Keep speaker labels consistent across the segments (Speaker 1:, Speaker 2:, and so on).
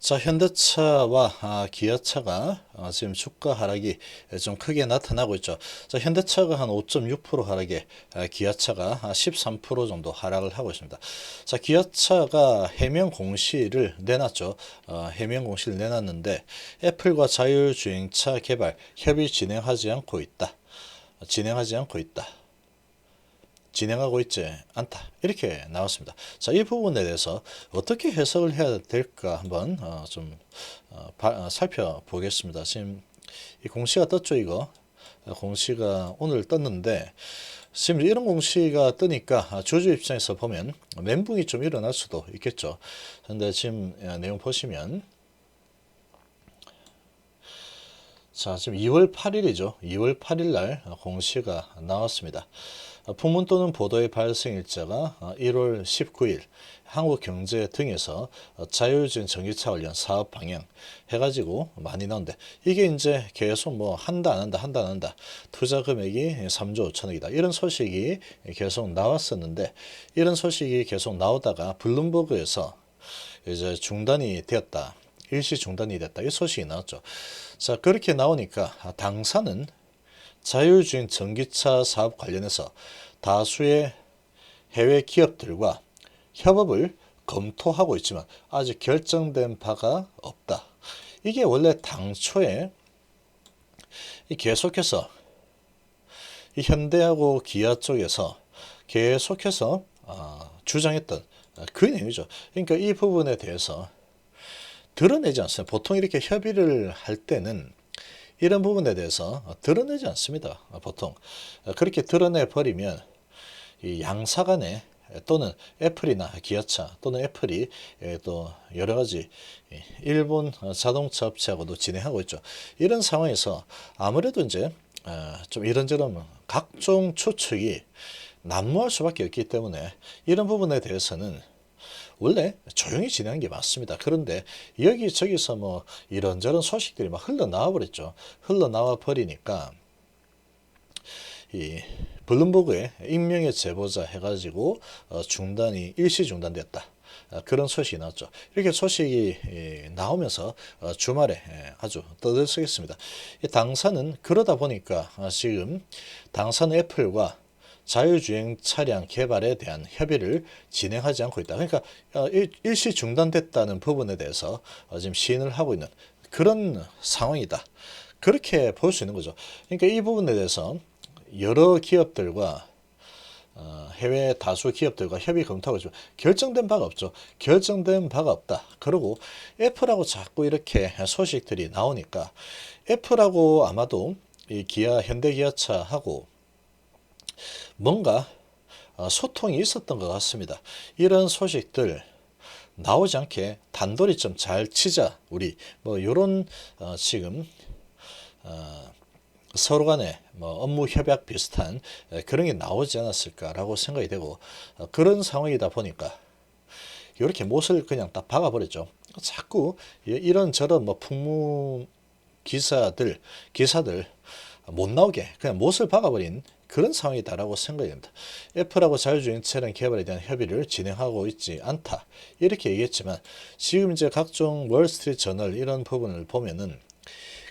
Speaker 1: 자, 현대차와 기아차가 지금 주가 하락이 좀 크게 나타나고 있죠. 자, 현대차가 한 5.6% 하락에 기아차가 13% 정도 하락을 하고 있습니다. 자, 기아차가 해명 공시를 내놨죠. 해명 공시를 내놨는데 애플과 자율주행차 개발 협의 진행하지 않고 있다. 진행하지 않고 있다. 진행하고 있지 않다. 이렇게 나왔습니다. 자, 이 부분에 대해서 어떻게 해석을 해야 될까 한번 살펴보겠습니다. 지금 이 공시가 떴죠, 이거. 공시가 오늘 떴는데 지금 이런 공시가 뜨니까 주주 입장에서 보면 멘붕이 좀 일어날 수도 있겠죠. 근데 지금 내용 보시면 자, 지금 2월 8일이죠. 2월 8일 날 공시가 나왔습니다. 풍문 또는 보도의 발생 일자가 1월 19일 한국경제 등에서 자율주행 전기차 관련 사업 방향 해가지고 많이 나오는데 이게 이제 계속 뭐 한다 안 한다 한다 안 한다 투자 금액이 3조 5천억이다 이런 소식이 계속 나왔었는데 이런 소식이 계속 나오다가 블룸버그에서 이제 중단이 되었다. 일시 중단이 됐다. 이 소식이 나왔죠. 자, 그렇게 나오니까 당사는 자율주행 전기차 사업 관련해서 다수의 해외 기업들과 협업을 검토하고 있지만 아직 결정된 바가 없다. 이게 원래 당초에 계속해서 이 현대하고 기아 쪽에서 계속해서 주장했던 그 내용이죠. 그러니까 이 부분에 대해서 드러내지 않습니다. 보통 이렇게 협의를 할 때는 이런 부분에 대해서 드러내지 않습니다. 보통 그렇게 드러내 버리면 이 양사 간에 또는 애플이나 기아차 또는 애플이 또 여러 가지 일본 자동차 업체하고도 진행하고 있죠. 이런 상황에서 아무래도 이제 좀 이런저런 각종 추측이 난무할 수밖에 없기 때문에 이런 부분에 대해서는 원래 조용히 진행한 게 맞습니다. 그런데 여기저기서 뭐 이런저런 소식들이 막 흘러나와 버렸죠. 흘러나와 버리니까 이 블룸버그의 익명의 제보자 해가지고 중단이 일시 중단됐다. 그런 소식이 나왔죠. 이렇게 소식이 나오면서 주말에 아주 떠들썩했습니다. 당사는 그러다 보니까 지금 당사는 애플과 자율주행 차량 개발에 대한 협의를 진행하지 않고 있다. 그러니까 일시 중단됐다는 부분에 대해서 지금 시인을 하고 있는 그런 상황이다. 그렇게 볼 수 있는 거죠. 그러니까 이 부분에 대해서 여러 기업들과 해외 다수 기업들과 협의 검토하고 있지만 결정된 바가 없죠. 결정된 바가 없다. 그리고 애플하고 자꾸 이렇게 소식들이 나오니까 애플하고 아마도 이 기아 현대기아차하고 뭔가 소통이 있었던 것 같습니다. 이런 소식들 나오지 않게 단도리 좀 잘 치자 우리 뭐 이런 지금 서로 간에 뭐 업무 협약 비슷한 그런 게 나오지 않았을까라고 생각이 되고 그런 상황이다 보니까 이렇게 못을 그냥 딱 박아버렸죠. 자꾸 이런저런 뭐 풍무 기사들 못 나오게 그냥 못을 박아버린 그런 상황이다라고 생각이 됩니다. 애플하고 자율주행 차량 개발에 대한 협의를 진행하고 있지 않다. 이렇게 얘기했지만 지금 이제 각종 월스트리트 저널 이런 부분을 보면은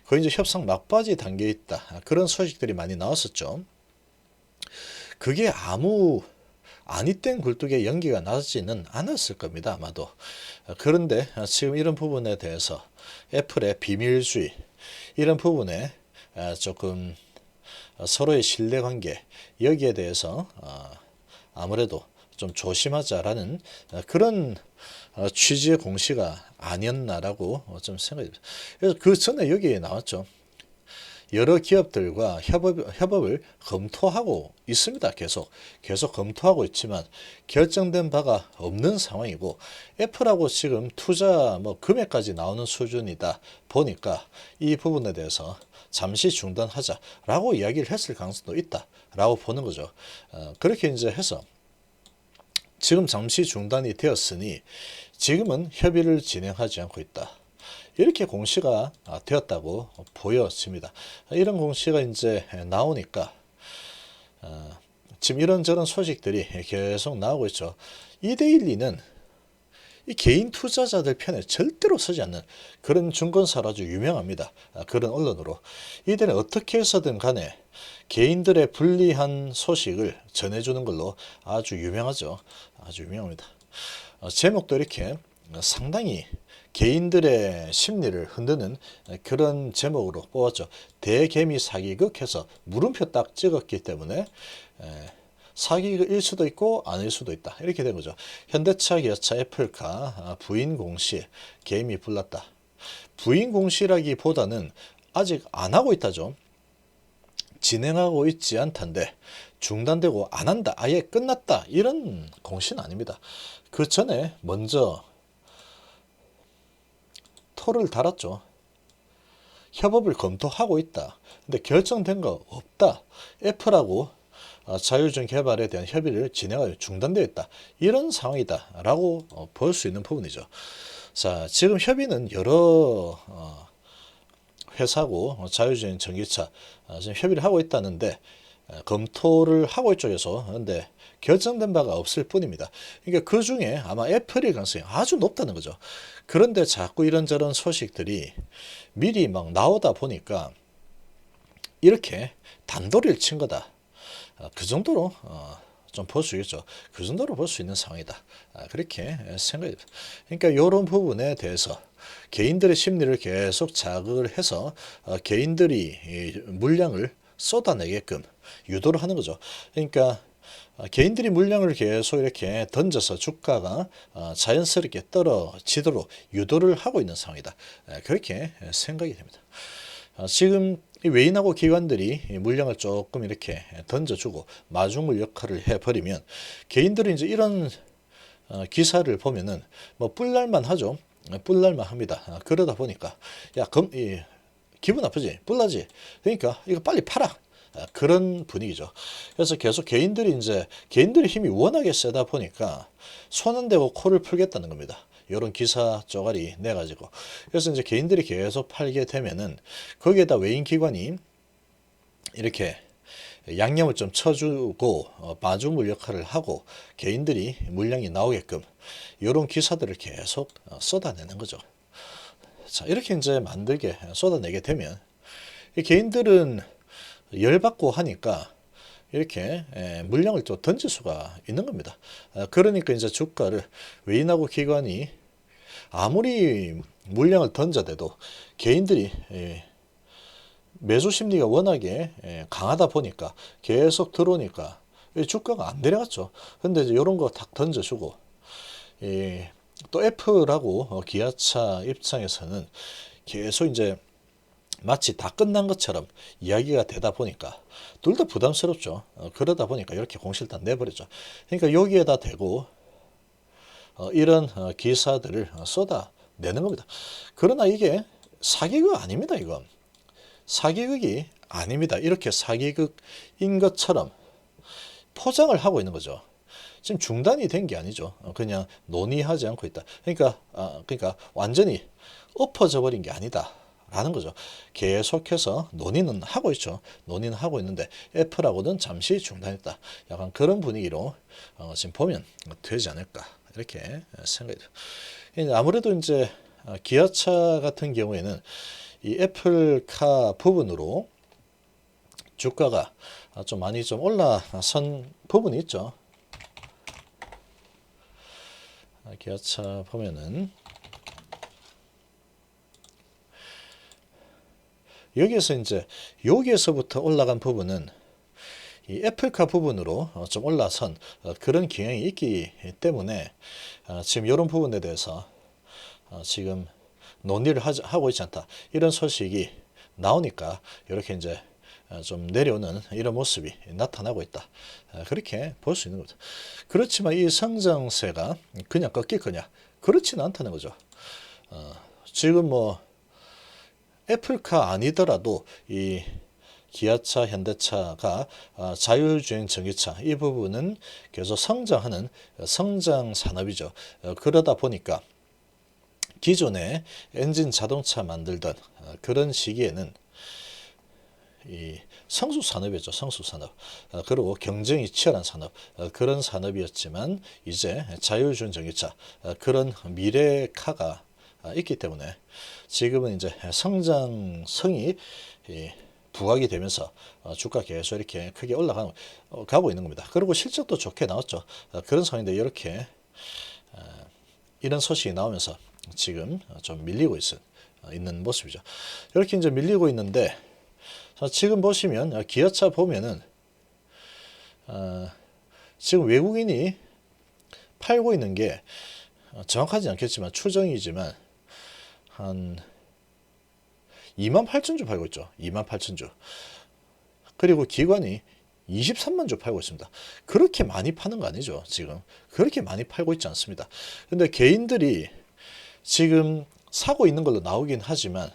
Speaker 1: 거의 이제 협상 막바지 단계에 있다. 그런 소식들이 많이 나왔었죠. 그게 아무 아니 땐 굴뚝에 연기가 나지는 않았을 겁니다. 아마도. 그런데 지금 이런 부분에 대해서 애플의 비밀주의 이런 부분에 조금 서로의 신뢰관계 여기에 대해서 아무래도 좀 조심하자라는 그런 취지의 공시가 아니었나라고 좀 생각이 듭니다. 그래서 그 전에 여기에 나왔죠. 여러 기업들과 협업을 검토하고 있습니다. 계속 검토하고 있지만 결정된 바가 없는 상황이고 애플하고 지금 투자 뭐 금액까지 나오는 수준이다 보니까 이 부분에 대해서 잠시 중단하자라고 이야기를 했을 가능성도 있다라고 보는 거죠. 그렇게 이제 해서 지금 잠시 중단이 되었으니 지금은 협의를 진행하지 않고 있다. 이렇게 공시가 되었다고 보여집니다. 이런 공시가 이제 나오니까 지금 이런저런 소식들이 계속 나오고 있죠. 2대1리는 이 개인 투자자들 편에 절대로 서지 않는 그런 증권사로 아주 유명합니다. 그런 언론으로. 이들은 어떻게 해서든 간에 개인들의 불리한 소식을 전해주는 걸로 아주 유명하죠. 아주 유명합니다. 제목도 이렇게 상당히 개인들의 심리를 흔드는 그런 제목으로 뽑았죠. 대개미 사기극 해서 물음표 딱 찍었기 때문에 사기일 수도 있고 아닐 수도 있다. 이렇게 된 거죠. 현대차, 기아차, 애플카 부인 공시 개미 불났다. 부인 공시라기보다는 아직 안 하고 있다죠. 진행하고 있지 않던데 중단되고 안 한다. 아예 끝났다. 이런 공시는 아닙니다. 그 전에 먼저 토를 달았죠. 협업을 검토하고 있다. 근데 결정된 거 없다. 애플하고 자율주행 개발에 대한 협의를 진행하여 중단되어 있다. 이런 상황이다. 라고 볼 수 있는 부분이죠. 자, 지금 협의는 여러 회사고 자율주행 전기차 지금 협의를 하고 있다는데 검토를 하고 있쪽에서 근데 결정된 바가 없을 뿐입니다. 그러니까 그 중에 아마 애플일 가능성이 아주 높다는 거죠. 그런데 자꾸 이런저런 소식들이 미리 막 나오다 보니까 이렇게 단도리를 친 거다. 그 정도로 좀 볼 수 있죠. 그 정도로 볼 수 있는 상황이다. 그렇게 생각이 듭니다. 그러니까 이런 부분에 대해서 개인들의 심리를 계속 자극을 해서 개인들이 물량을 쏟아내게끔 유도를 하는 거죠. 그러니까 개인들이 물량을 계속 이렇게 던져서 주가가 자연스럽게 떨어지도록 유도를 하고 있는 상황이다. 그렇게 생각이 됩니다. 지금 외인하고 기관들이 물량을 조금 이렇게 던져주고 마중물 역할을 해버리면 개인들은 이제 이런 기사를 보면은 뭐 뿔날만 하죠. 뿔날만 합니다. 그러다 보니까 야, 기분 나쁘지? 뿔나지? 그러니까 이거 빨리 팔아. 그런 분위기죠. 그래서 계속 개인들의 힘이 워낙에 세다 보니까 손은 대고 코를 풀겠다는 겁니다. 이런 기사 쪼가리 내가지고. 그래서 이제 개인들이 계속 팔게 되면은 거기에다 외인 기관이 이렇게 양념을 좀 쳐주고 마중물 역할을 하고 개인들이 물량이 나오게끔 이런 기사들을 계속 쏟아내는 거죠. 자, 이렇게 이제 만들게 쏟아내게 되면 이 개인들은 열받고 하니까 이렇게 물량을 또 던질 수가 있는 겁니다. 그러니까 이제 주가를 외인하고 기관이 아무리 물량을 던져대도 개인들이 매수 심리가 워낙에 강하다 보니까 계속 들어오니까 주가가 안 내려갔죠. 근데 이제 이런 거 딱 던져주고 또 애플하고 기아차 입장에서는 계속 이제 마치 다 끝난 것처럼 이야기가 되다 보니까 둘 다 부담스럽죠. 그러다 보니까 이렇게 공시를 다 내버렸죠. 그러니까 여기에다 대고 이런 기사들을 쏟아내는 겁니다. 그러나 이게 사기극 아닙니다. 이건 사기극이 아닙니다. 이렇게 사기극인 것처럼 포장을 하고 있는 거죠. 지금 중단이 된 게 아니죠. 그냥 논의하지 않고 있다. 그러니까 완전히 엎어져 버린 게 아니다. 라는 거죠. 계속해서 논의는 하고 있죠. 논의는 하고 있는데 애플하고는 잠시 중단했다. 약간 그런 분위기로 지금 보면 되지 않을까 이렇게 생각이 돼요. 아무래도 이제 기아차 같은 경우에는 이 애플카 부분으로 주가가 좀 많이 좀 올라선 부분이 있죠. 기아차 보면은 여기에서부터 올라간 부분은 이 애플카 부분으로 좀 올라선 그런 경향이 있기 때문에 지금 이런 부분에 대해서 지금 논의를 하고 있지 않다. 이런 소식이 나오니까 이렇게 이제 좀 내려오는 이런 모습이 나타나고 있다. 그렇게 볼 수 있는 거죠. 그렇지만 이 성장세가 그냥 꺾일 거냐? 그렇지는 않다는 거죠. 지금 뭐 애플카 아니더라도 이 기아차, 현대차가 자율주행 전기차 이 부분은 계속 성장하는 성장 산업이죠. 그러다 보니까 기존에 엔진 자동차 만들던 그런 시기에는 이 성수 산업이었죠. 성수 산업. 그리고 경쟁이 치열한 산업. 그런 산업이었지만 이제 자율주행 전기차 그런 미래카가 있기 때문에 지금은 이제 성장성이 부각이 되면서 주가 계속 이렇게 크게 올라가고 있는 겁니다. 그리고 실적도 좋게 나왔죠. 그런 상황인데 이렇게 이런 소식이 나오면서 지금 좀 밀리고 있는 모습이죠. 이렇게 이제 밀리고 있는데 지금 보시면 기아차 보면은 지금 외국인이 팔고 있는 게 정확하지 않겠지만 추정이지만 한 28,000주 팔고 있죠. 28,000주. 그리고 기관이 23만 주 팔고 있습니다. 그렇게 많이 파는 거 아니죠, 지금. 그렇게 많이 팔고 있지 않습니다. 근데 개인들이 지금 사고 있는 걸로 나오긴 하지만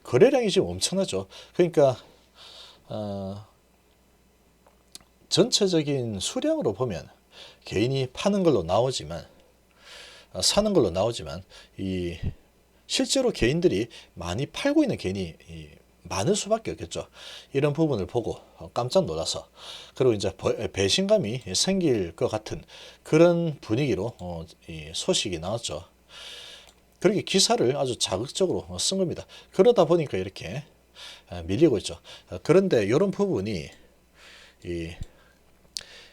Speaker 1: 거래량이 지금 엄청나죠. 그러니까 전체적인 수량으로 보면 개인이 파는 걸로 나오지만 사는 걸로 나오지만 이 실제로 개인들이 많이 팔고 있는 개인이 많을 수밖에 없겠죠. 이런 부분을 보고 깜짝 놀라서 그리고 이제 배신감이 생길 것 같은 그런 분위기로 이 소식이 나왔죠. 그렇게 기사를 아주 자극적으로 쓴 겁니다. 그러다 보니까 이렇게 밀리고 있죠. 그런데 이런 부분이 이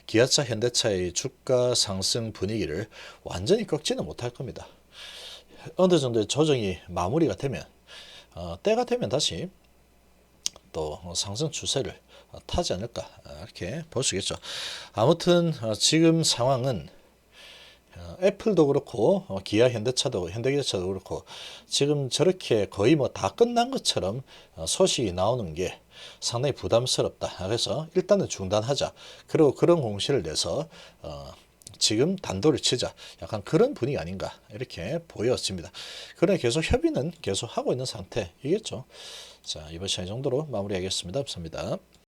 Speaker 1: 기아차, 현대차의 주가 상승 분위기를 완전히 꺾지는 못할 겁니다. 어느 정도의 조정이 마무리가 되면 때가 되면 다시 또 상승 추세를 타지 않을까 이렇게 볼 수 있겠죠. 아무튼 지금 상황은 애플도 그렇고 기아 현대기아차도 그렇고 지금 저렇게 거의 뭐 다 끝난 것처럼 소식이 나오는 게 상당히 부담스럽다. 그래서 일단은 중단하자. 그리고 그런 공시를 내서 지금 단도를 치자. 약간 그런 분위기 아닌가 이렇게 보여집니다. 그러나 계속 협의는 계속 하고 있는 상태이겠죠. 자, 이번 시간 정도로 마무리하겠습니다. 감사합니다.